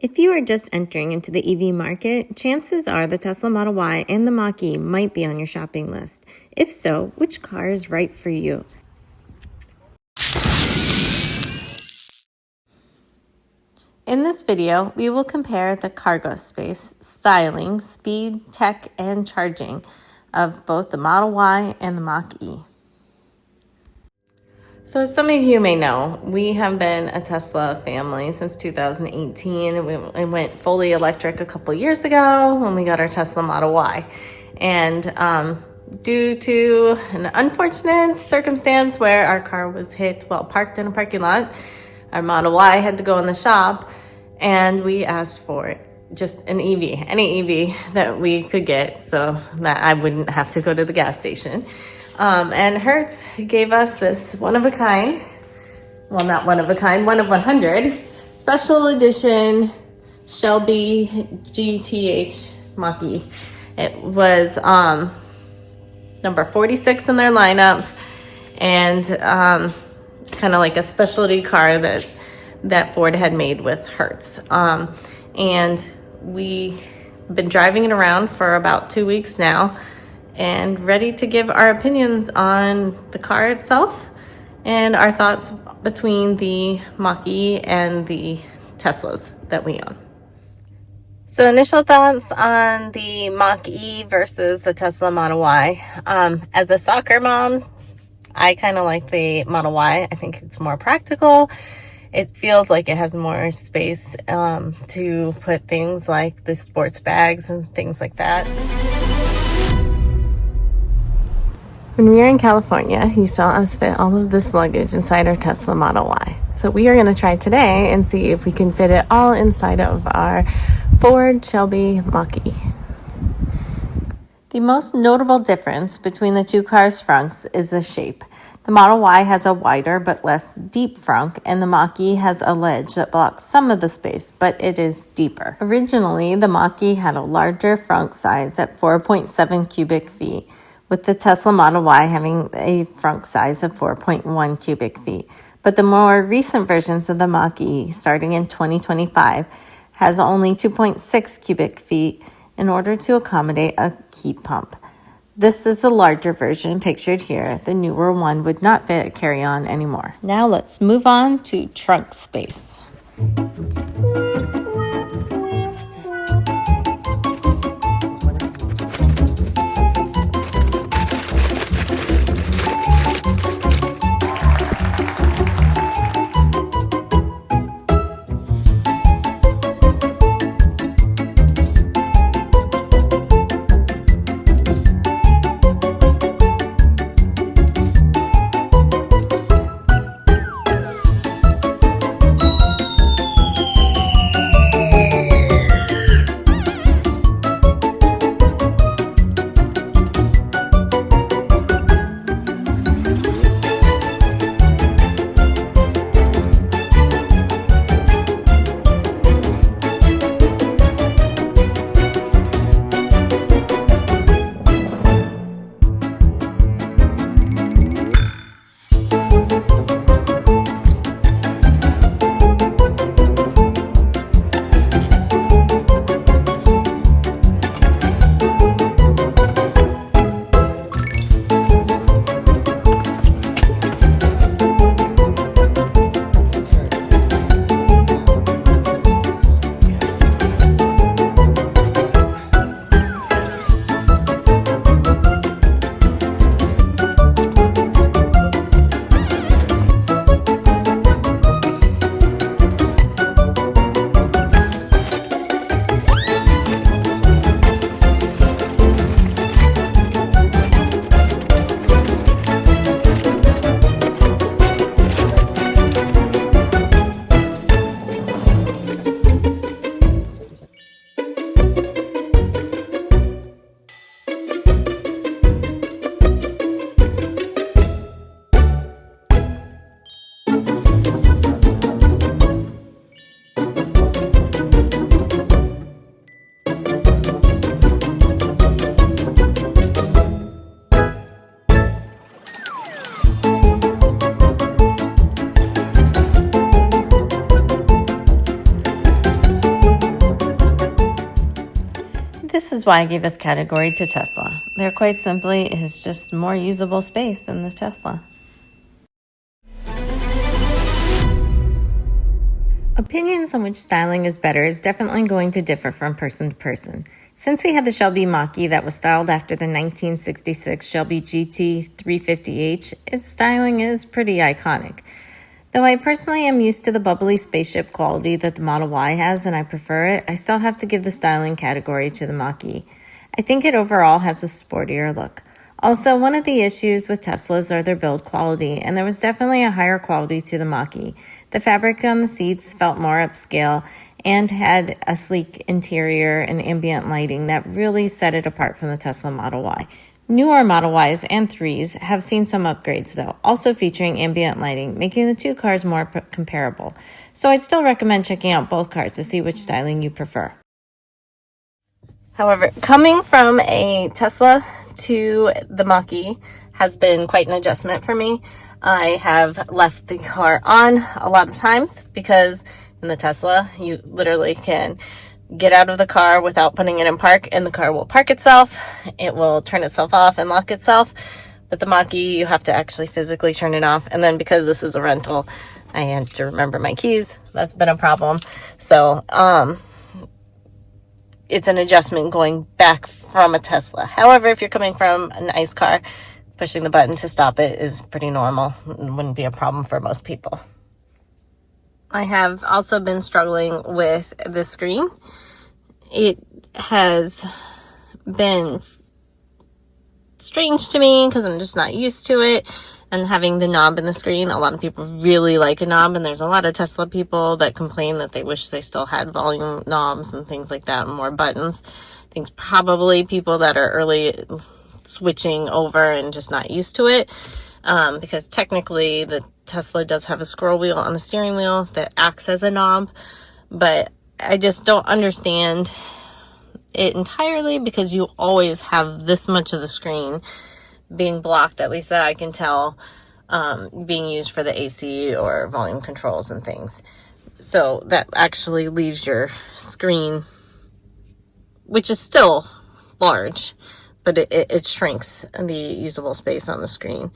If you are just entering into the EV market, chances are the Tesla Model Y and the Mach-E might be on your shopping list. If so, which car is right for you? In this video, we will compare the cargo space, styling, speed, tech, and charging of both the Model Y and the Mach-E. So as some of you may know, we have been a Tesla family since 2018. We went fully electric a couple years ago when we got our Tesla Model Y. And due to an unfortunate circumstance where our car was hit while parked in a parking lot, our Model Y had to go in the shop, and we asked for just an EV, any EV that we could get so that I wouldn't have to go to the gas station. And Hertz gave us this one-of-a-kind, well, not one-of-a-kind, one of 100, special edition Shelby GTH Mach-E. It was number 46 in their lineup, and kind of like a specialty car that Ford had made with Hertz. And we've been driving it around for about 2 weeks now, and ready to give our opinions on the car itself and our thoughts between the Mach-E and the Teslas that we own. So initial thoughts on the Mach-E versus the Tesla Model Y. As a soccer mom, I kind of like the Model Y. I think it's more practical. It feels like it has more space to put things like the sports bags and things like that. When we were in California, you saw us fit all of this luggage inside our Tesla Model Y. So we are going to try today and see if we can fit it all inside of our Ford Shelby Mach-E. The most notable difference between the two cars' frunks is the shape. The Model Y has a wider but less deep frunk, and the Mach-E has a ledge that blocks some of the space, but it is deeper. Originally, the Mach-E had a larger frunk size at 4.7 cubic feet, with the Tesla Model Y having a frunk size of 4.1 cubic feet. But the more recent versions of the Mach-E, starting in 2025, has only 2.6 cubic feet in order to accommodate a heat pump. This is the larger version pictured here. The newer one would not fit a carry-on anymore. Now let's move on to trunk space. This is why I gave this category to Tesla. There quite simply is just more usable space in the Tesla. Opinions on which styling is better is definitely going to differ from person to person. Since we had the Shelby Mach-E that was styled after the 1966 Shelby GT350H, its styling is pretty iconic. Though I personally am used to the bubbly spaceship quality that the Model Y has and I prefer it, I still have to give the styling category to the Mach-E. I think it overall has a sportier look. Also, one of the issues with Teslas are their build quality, and there was definitely a higher quality to the Mach-E. The fabric on the seats felt more upscale and had a sleek interior and ambient lighting that really set it apart from the Tesla Model Y. Newer Model Ys and 3s have seen some upgrades though, also featuring ambient lighting, making the two cars more comparable. So I'd still recommend checking out both cars to see which styling you prefer. However, coming from a Tesla to the Mach-E has been quite an adjustment for me. I have left the car on a lot of times because in the Tesla, you literally can get out of the car without putting it in park and the car will park itself. It will turn itself off and lock itself. But the Mach-E, you have to actually physically turn it off. And then because this is a rental, I had to remember my keys. That's been a problem. So, it's an adjustment going back from a Tesla. However, if you're coming from an ICE car, pushing the button to stop it is pretty normal. It wouldn't be a problem for most people. I have also been struggling with the screen. It has been strange to me because I'm just not used to it. And having the knob in the screen, a lot of people really like a knob, and there's a lot of Tesla people that complain that they wish they still had volume knobs and things like that, and more buttons. I think probably people that are early switching over and just not used to it, because technically the Tesla does have a scroll wheel on the steering wheel that acts as a knob, but I just don't understand it entirely because you always have this much of the screen being blocked, at least that I can tell, being used for the AC or volume controls and things. So that actually leaves your screen, which is still large, but it shrinks the usable space on the screen.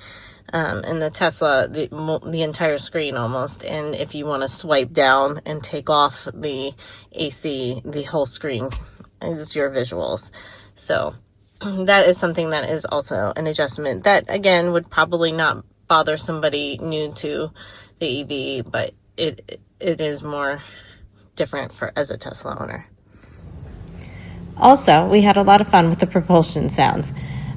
And the Tesla, the entire screen almost, and if you want to swipe down and take off the AC, the whole screen is your visuals. So that is something that is also an adjustment that, again, would probably not bother somebody new to the EV, but it is more different as a Tesla owner. Also, we had a lot of fun with the propulsion sounds.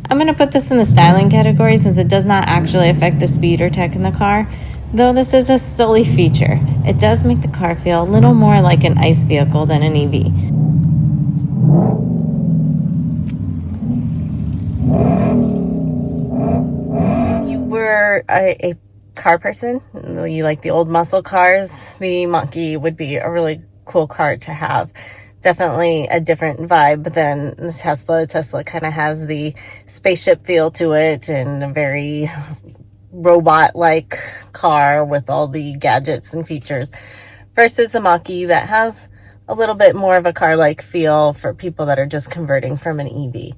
I'm going to put this in the styling category since it does not actually affect the speed or tech in the car, though this is a silly feature. It does make the car feel a little more like an ICE vehicle than an EV. A car person, you like the old muscle cars, the Mach-E would be a really cool car to have. Definitely a different vibe than the Tesla. Tesla kind of has the spaceship feel to it and a very robot-like car with all the gadgets and features, versus the Mach-E that has a little bit more of a car-like feel for people that are just converting from an EV.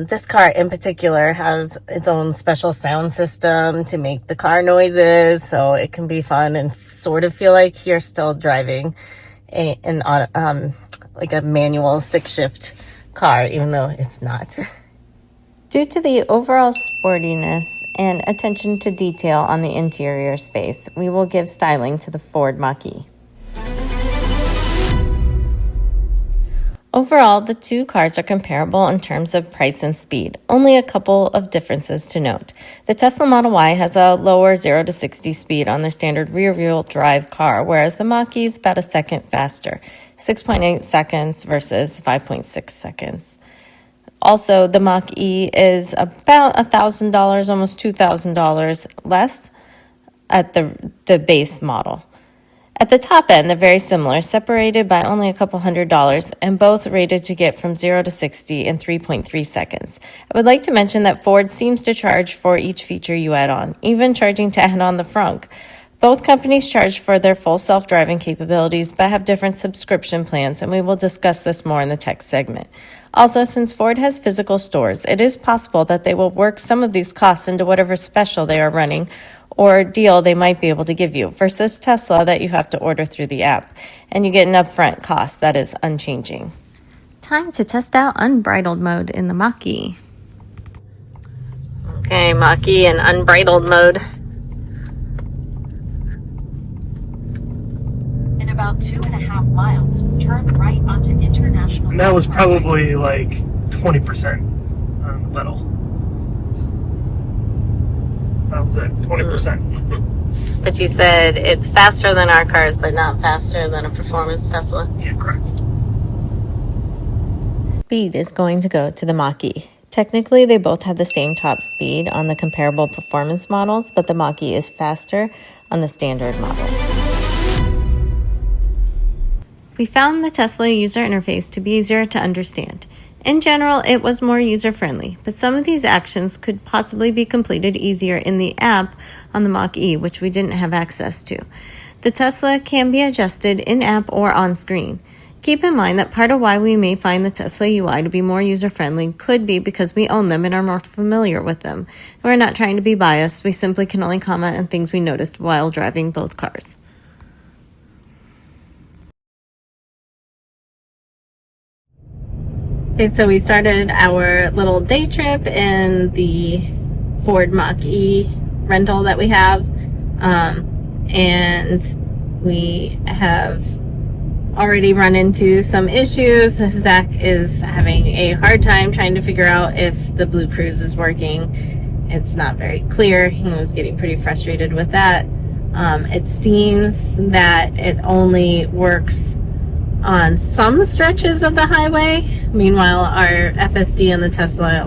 This car in particular has its own special sound system to make the car noises, so it can be fun and sort of feel like you're still driving like a manual stick-shift car, even though it's not. Due to the overall sportiness and attention to detail on the interior space, we will give styling to the Ford Mach-E. Overall, the two cars are comparable in terms of price and speed. Only a couple of differences to note. The Tesla Model Y has a lower 0 to 60 speed on their standard rear-wheel drive car, whereas the Mach-E is about a second faster, 6.8 seconds versus 5.6 seconds. Also, the Mach-E is about $1,000, almost $2,000 less at the base model. At the top end, they're very similar, separated by only a couple $100, and both rated to get from 0 to 60 in 3.3 seconds. I would like to mention that Ford seems to charge for each feature you add on, even charging to add on the frunk. Both companies charge for their full self-driving capabilities but have different subscription plans, and we will discuss this more in the tech segment. Also, since Ford has physical stores, it is possible that they will work some of these costs into whatever special they are running or deal they might be able to give you, versus Tesla that you have to order through the app, and you get an upfront cost that is unchanging. Time to test out unbridled mode in the Mach-E. Okay, Mach-E in unbridled mode. About 2.5 miles, turn right onto International. And that was probably like 20% on the pedal. That was it, 20%. But you said it's faster than our cars, but not faster than a performance Tesla. Yeah, correct. Speed is going to go to the Mach-E. Technically, they both have the same top speed on the comparable performance models, but the Mach-E is faster on the standard models. We found the Tesla user interface to be easier to understand. In general, it was more user-friendly, but some of these actions could possibly be completed easier in the app on the Mach-E, which we didn't have access to. The Tesla can be adjusted in-app or on-screen. Keep in mind that part of why we may find the Tesla UI to be more user-friendly could be because we own them and are more familiar with them. We're not trying to be biased, we simply can only comment on things we noticed while driving both cars. Okay, so we started our little day trip in the Ford Mach-E rental that we have, and we have already run into some issues. Zach is having a hard time trying to figure out if the BlueCruise is working. It's not very clear. He was getting pretty frustrated with that. It seems that it only works on some stretches of the highway. Meanwhile, our FSD and the Tesla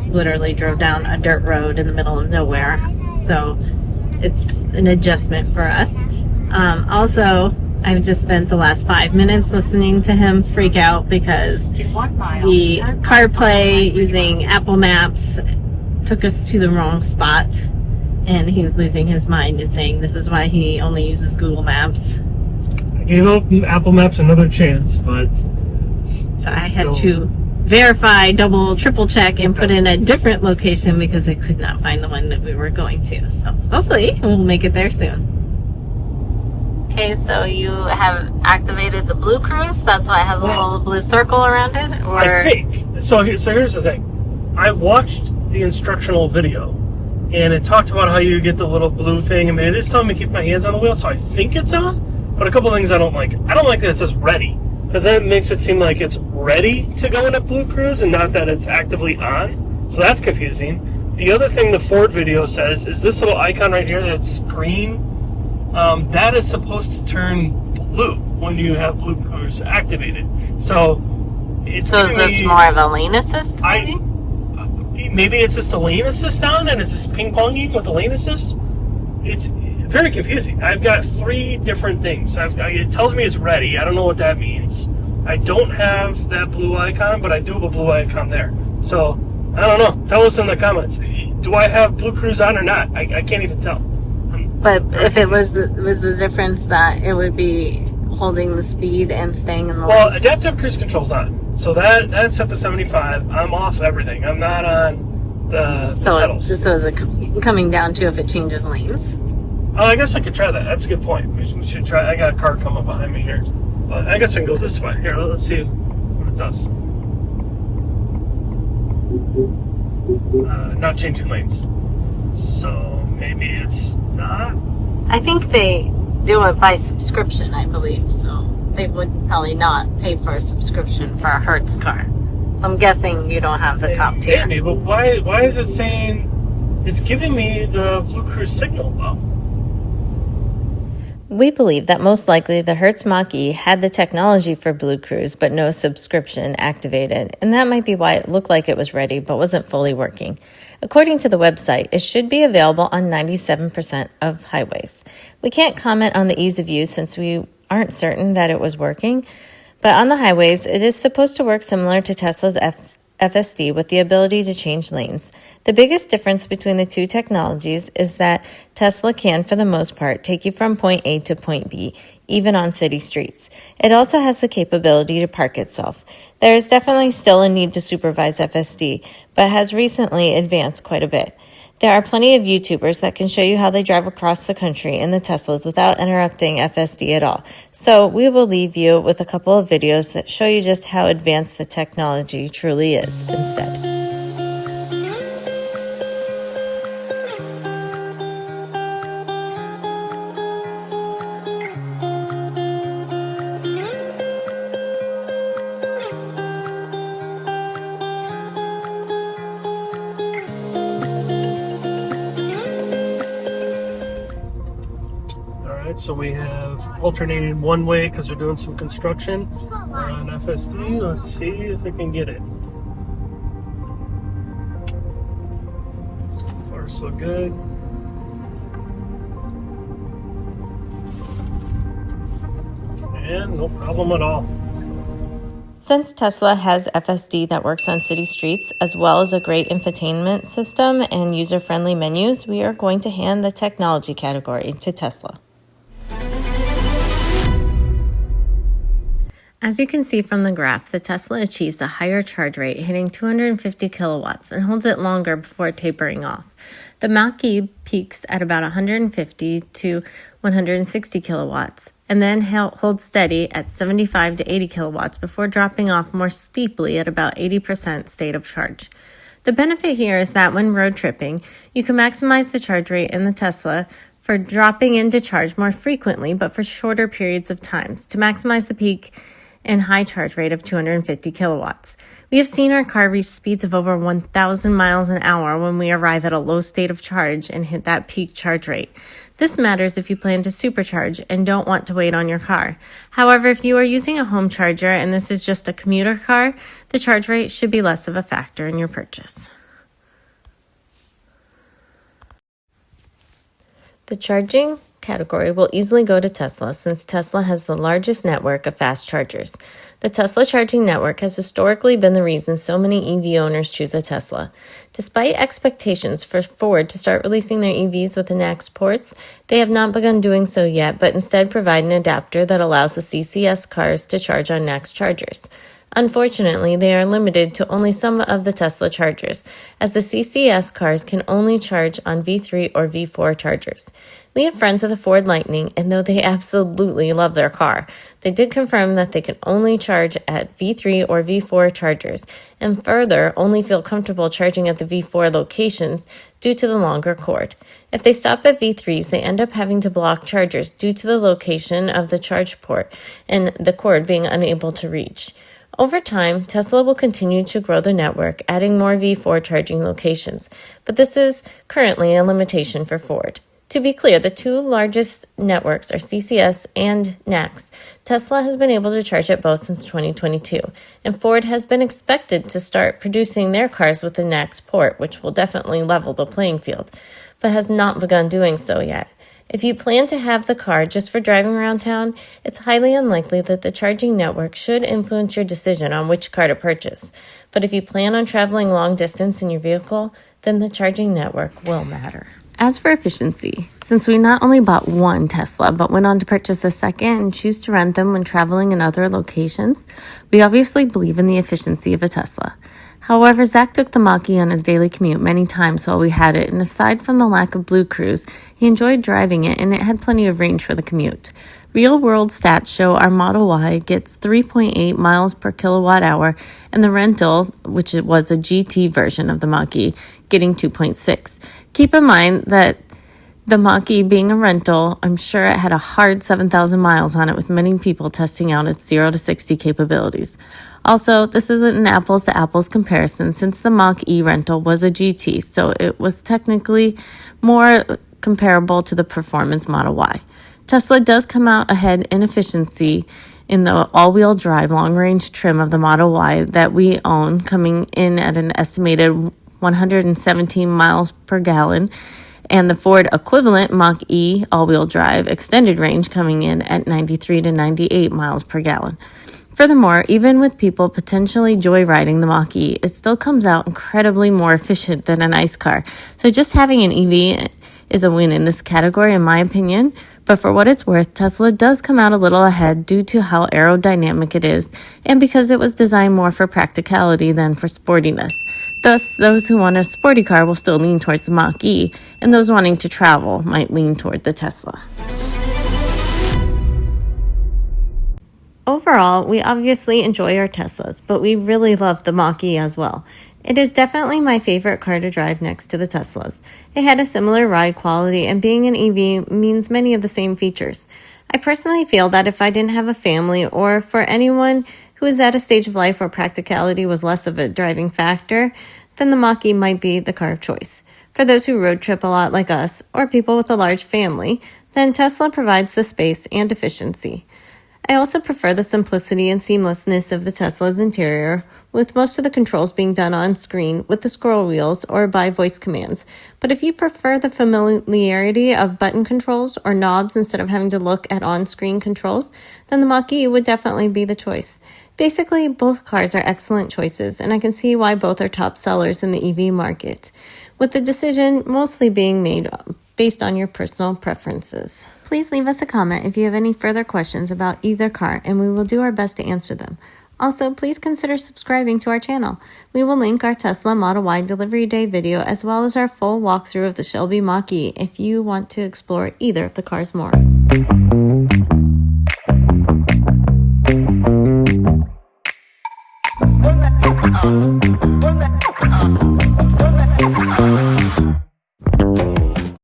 literally drove down a dirt road in the middle of nowhere. So it's an adjustment for us. Also, I've just spent the last 5 minutes listening to him freak out because the CarPlay using Apple Maps took us to the wrong spot, and he's losing his mind and saying this is why he only uses Google Maps. Gave up Apple Maps another chance, but so I had to verify, double, triple check, and put in a different location because I could not find the one that we were going to. So hopefully we'll make it there soon. Okay, so you have activated the BlueCruise. That's why it has a little blue circle around it. Or I think so. Here's the thing. I watched the instructional video, and it talked about how you get the little blue thing. I mean, it is telling me to keep my hands on the wheel, so I think it's on. But a couple of things I don't like. I don't like that it says ready, because that makes it seem like it's ready to go into BlueCruise and not that it's actively on. So that's confusing. The other thing the Ford video says is this little icon right here that's green. That is supposed to turn blue when you have BlueCruise activated. So it's so is this more of a lane assist? Maybe it's just the lane assist on, and it's just ping-ponging with the lane assist. It's very confusing. I've got 3 different things. It tells me it's ready. I don't know what that means. I don't have that blue icon, but I do have a blue icon there. So, I don't know. Tell us in the comments. Do I have BlueCruise on or not? I can't even tell. But if it was the difference that it would be holding the speed and staying in the lane. Well, lane? adaptive cruise control's on. So that's set to 75. I'm off everything. I'm not on the pedals. So is it coming down to if it changes lanes? Oh, I guess I could try that. That's a good point. We should try. I got a car coming behind me here. But I guess I can go this way. Here, let's see what it does. Not changing lanes. So maybe it's not. I think they do it by subscription, I believe. So they would probably not pay for a subscription for a Hertz car. So I'm guessing you don't have the top tier. Maybe, but why is it saying it's giving me the BlueCruise signal though? We believe that most likely the Hertz Mach-E had the technology for BlueCruise but no subscription activated, and that might be why it looked like it was ready but wasn't fully working. According to the website, it should be available on 97% of highways. We can't comment on the ease of use since we aren't certain that it was working, but on the highways, it is supposed to work similar to Tesla's FSD with the ability to change lanes. The biggest difference between the two technologies is that Tesla can, for the most part, take you from point A to point B, even on city streets. It also has the capability to park itself. There is definitely still a need to supervise FSD, but has recently advanced quite a bit. There are plenty of YouTubers that can show you how they drive across the country in the Teslas without interrupting FSD at all. So we will leave you with a couple of videos that show you just how advanced the technology truly is instead. So we have alternating one way because they're doing some construction on FSD. Let's see if we can get it. So far, so good. And no problem at all. Since Tesla has FSD that works on city streets, as well as a great infotainment system and user-friendly menus, we are going to hand the technology category to Tesla. As you can see from the graph, the Tesla achieves a higher charge rate, hitting 250 kilowatts, and holds it longer before tapering off. The Mach-E peaks at about 150 to 160 kilowatts, and then holds steady at 75 to 80 kilowatts before dropping off more steeply at about 80% state of charge. The benefit here is that when road tripping, you can maximize the charge rate in the Tesla for dropping into charge more frequently, but for shorter periods of times to maximize the peak and high charge rate of 250 kilowatts. We have seen our car reach speeds of over 1,000 miles an hour when we arrive at a low state of charge and hit that peak charge rate. This matters if you plan to supercharge and don't want to wait on your car. However, if you are using a home charger and this is just a commuter car, the charge rate should be less of a factor in your purchase. The charging category will easily go to Tesla since Tesla has the largest network of fast chargers. The Tesla charging network has historically been the reason so many EV owners choose a Tesla. Despite expectations for Ford to start releasing their EVs with the NACS ports, they have not begun doing so yet, but instead provide an adapter that allows the CCS cars to charge on NACS chargers. Unfortunately, they are limited to only some of the Tesla chargers, as the CCS cars can only charge on V3 or V4 chargers. We have friends with a Ford Lightning, and though they absolutely love their car, they did confirm that they can only charge at V3 or V4 chargers, and further, only feel comfortable charging at the V4 locations due to the longer cord. If they stop at V3s, they end up having to block chargers due to the location of the charge port and the cord being unable to reach. Over time, Tesla will continue to grow the network, adding more V4 charging locations, but this is currently a limitation for Ford. To be clear, the two largest networks are CCS and NACS. Tesla has been able to charge at both since 2022, and Ford has been expected to start producing their cars with the NACS port, which will definitely level the playing field, but has not begun doing so yet. If you plan to have the car just for driving around town, it's highly unlikely that the charging network should influence your decision on which car to purchase. But if you plan on traveling long distance in your vehicle, then the charging network will matter. As for efficiency, since we not only bought one Tesla, but went on to purchase a second and choose to rent them when traveling in other locations, we obviously believe in the efficiency of a Tesla. However, Zach took the Mach-E on his daily commute many times while we had it, and aside from the lack of BlueCruise, he enjoyed driving it and it had plenty of range for the commute. Real-world stats show our Model Y gets 3.8 miles per kilowatt hour, and the rental, which it was a GT version of the Mach-E, getting 2.6. Keep in mind that the Mach-E being a rental, I'm sure it had a hard 7,000 miles on it with many people testing out its 0 to 60 capabilities. Also, this isn't an apples-to-apples comparison since the Mach-E rental was a GT, so it was technically more comparable to the performance Model Y. Tesla does come out ahead in efficiency in the all-wheel drive long-range trim of the Model Y that we own, coming in at an estimated 117 miles per gallon, and the Ford equivalent Mach-E all-wheel drive extended range coming in at 93 to 98 miles per gallon. Furthermore, even with people potentially joyriding the Mach-E, it still comes out incredibly more efficient than an ICE car. So just having an EV is a win in this category, in my opinion. But for what it's worth, Tesla does come out a little ahead due to how aerodynamic it is, and because it was designed more for practicality than for sportiness. Thus, those who want a sporty car will still lean towards the Mach-E, and those wanting to travel might lean toward the Tesla. Overall, we obviously enjoy our Teslas, but we really love the Mach-E as well. It is definitely my favorite car to drive next to the Teslas. It had a similar ride quality, and being an EV means many of the same features. I personally feel that if I didn't have a family, or for anyone who is at a stage of life where practicality was less of a driving factor, then the Mach-E might be the car of choice. For those who road trip a lot like us, or people with a large family, then Tesla provides the space and efficiency. I also prefer the simplicity and seamlessness of the Tesla's interior, with most of the controls being done on screen with the scroll wheels or by voice commands. But if you prefer the familiarity of button controls or knobs instead of having to look at on-screen controls, then the Mach-E would definitely be the choice. Basically, both cars are excellent choices, and I can see why both are top sellers in the EV market, with the decision mostly being made based on your personal preferences. Please leave us a comment if you have any further questions about either car, and we will do our best to answer them. Also, please consider subscribing to our channel. We will link our Tesla Model Y delivery day video as well as our full walkthrough of the Shelby Mach-E if you want to explore either of the cars more.